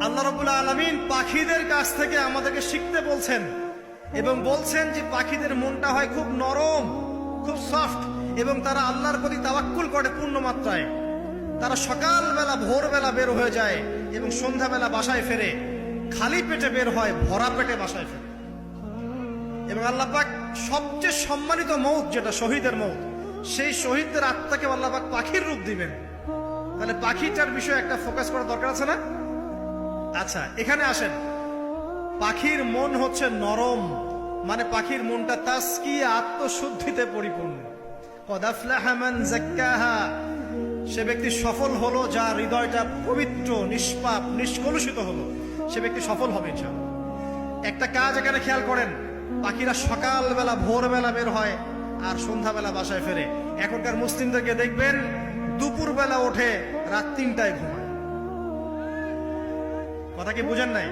আল্লাহ রাব্বুল আলামিন পাখিদের কাছ থেকে আমাদেরকে শিখতে বলছেন এবং বলছেন যে পাখিদের মনটা হয় খুব নরম, খুব সফট, এবং তারা আল্লাহর প্রতি তাওয়াক্কুল করে পূর্ণ মাত্রায়। তারা সকালবেলা ভোরবেলা বের হয়ে যায় এবং সন্ধ্যাবেলা বাসায় ফেরে। খালি পেটে বের হয়, ভরা পেটে বাসায় ফেরে। এবং আল্লাহ পাক সবচেয়ে সম্মানিত মৌত যেটা শহীদের মৌত, সেই শহীদদের আত্মাকে আল্লাহ পাক পাখির রূপ দিবেন। তাহলে পাখিটার বিষয়ে একটা ফোকাস করা দরকার আছে না? আচ্ছা, এখানে আসেন। পাখির মন হচ্ছে নরম, মানে পাখির মনটা তাসকিয়া, আত্মশুদ্ধিতে পরিপূর্ণ। কদ আফলাহা মান যাক্কাহা, সে ব্যক্তি সফল হলো যার হৃদয়টা পবিত্র, নিষ্পাপ, নিষ্কলুষিত হলো। সে ব্যক্তি সফল হবে ইনশাআল্লাহ। একটা কাজ এখানে খেয়াল করেন, পাখিরা সকালবেলা ভোরবেলা বের হয় আর সন্ধ্যাবেলা বাসায় ফেরে। এখনকার মুসলিমদেরকে দেখবেন দুপুরবেলা ওঠে, রাত 3টায় ঘুমায়। কথা কি বুঝেন নাই?